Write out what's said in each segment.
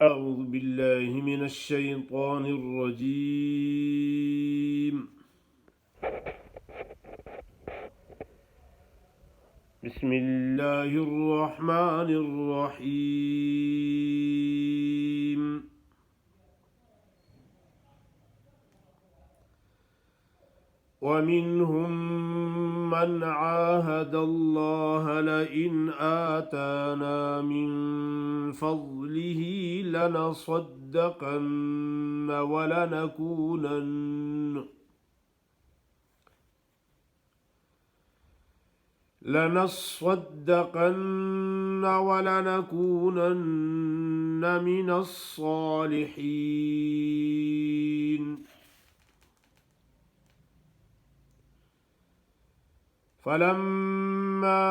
أعوذ بالله من الشيطان الرجيم. بسم الله الرحمن الرحيم. ومنهم من عاهد الله لئن آتانا من فضله لنصدقن ولنكونن من الصالحين. فلما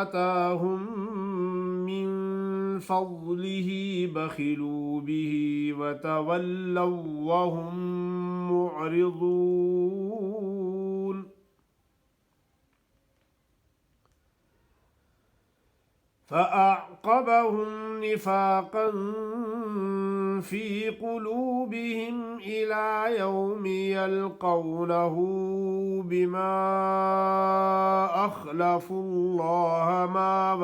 آتاهم من فضله بخلوا به وتولوا وهم معرضون. فأعقبهم نفاقا في قلوبهم إلى يوم يلقونه بما أخلفوا الله ما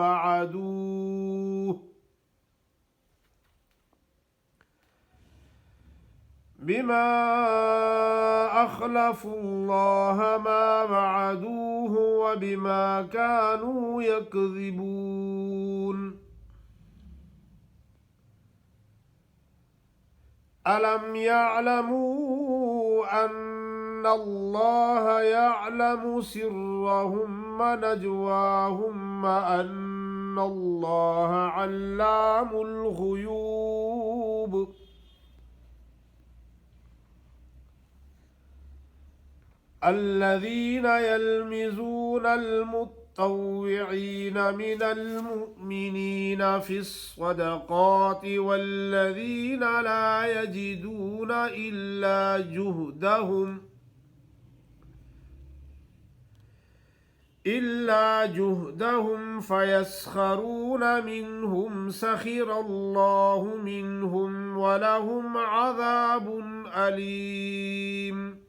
وعدوه وبما كانوا يكذبون. ألم يعلموا أن الله يعلم سرهم ونجواهم وأن الله علام الغيوب. الذين يلمزون المطوعين من المؤمنين في الصدقات والذين لا يجدون إلا جهدهم فيسخرون منهم سخر الله منهم ولهم عذاب أليم.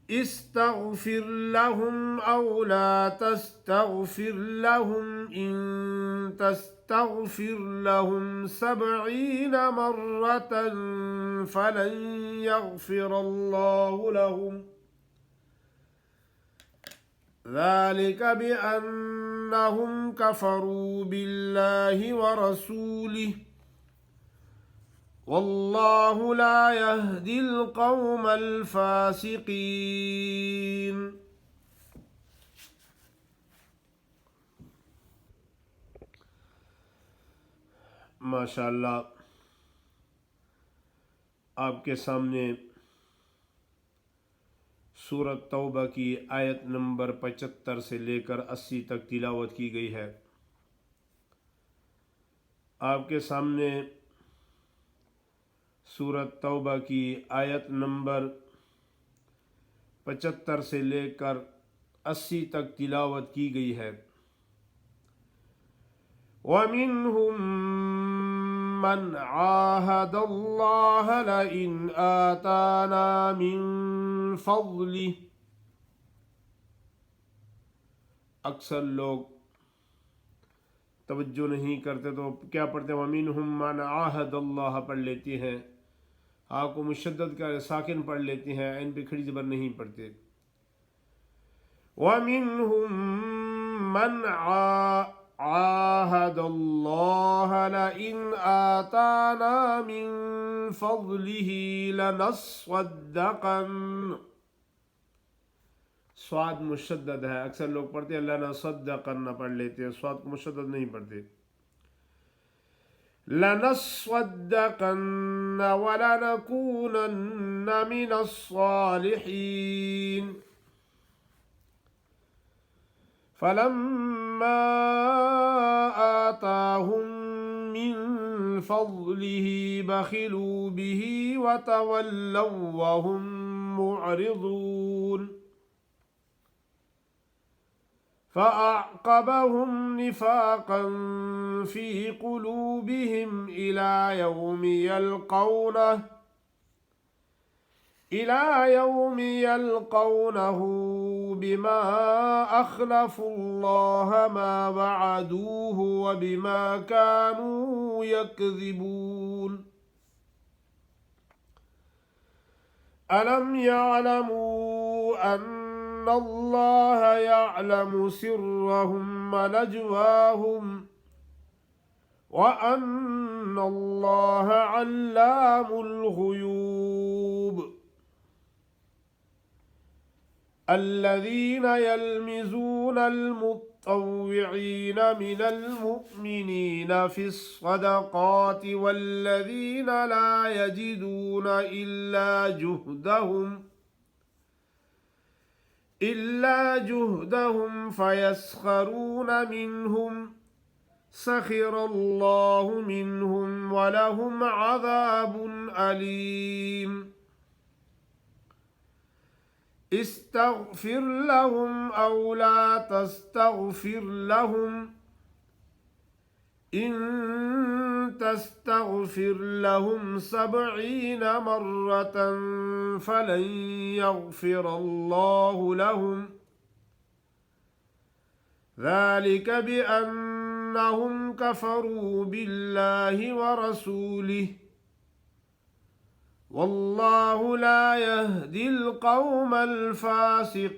استغفر لهم أو لا تستغفر لهم إن تستغفر لهم 70 مرة فلن يغفر الله لهم، ذلك بأنهم كفروا بالله ورسوله والله لا يهدي القوم الفاسقين. माशाअल्लाह, आपके सामने सूरत तौबा की आयत नंबर 75 से लेकर 80 तक तिलावत की गई है। आपके सामने सूरत तौबा की आयत नंबर 75 से लेकर 80 तक तिलावत की गई है। वमिनहुम मन आहाद अल्लाह लइन आताना मिन फज़लिह। अक्सर लोग तवज्जो नहीं करते तो क्या पढ़ते हैं, वमिनहुम मन आहाद अल्लाह पढ़ लेती हैं। आपको मुशद्दद का साकिन पढ़ लेती हैं, इन पे खड़ी ज़बर नहीं पढ़ते। वमिनहुम मन आहाद अल्लाह लइन आताना मिन फज़लिही लनस्वद्दक़न। स्वाद मुशद्दद है, अक्सर लोग पढ़ते हैं लनस्वद्दक़न पढ़ लेते हैं, स्वाद को मुशद्दद नहीं पढ़ते। लनस्वद्दक़न वलनकूनन्न मिनस्सालिहीन। फलम्मा आताहुम मिन फज़लिही बखिलू बिही वतवल्लव वहुम मुअरिदून। فأعقبهم نفاقا في قلوبهم إلى يوم يلقونه بما أخلفوا الله ما وعدوه وبما كانوا يكذبون ألم يعلموا أن الله يعلم سرهم ونجواهم وأن الله علام الغيوب الذين يلمزون المطوعين من المؤمنين في الصدقات والذين لا يجدون إلا جهدهم فيسخرون منهم سخر الله منهم ولهم عذاب أليم استغفر لهم أو لا تستغفر لهم إن تستغفر لهم 70 مرة فلن يغفر الله لهم ذلك بأنهم كفروا بالله ورسوله والله لا يهدي القوم الفاسقين.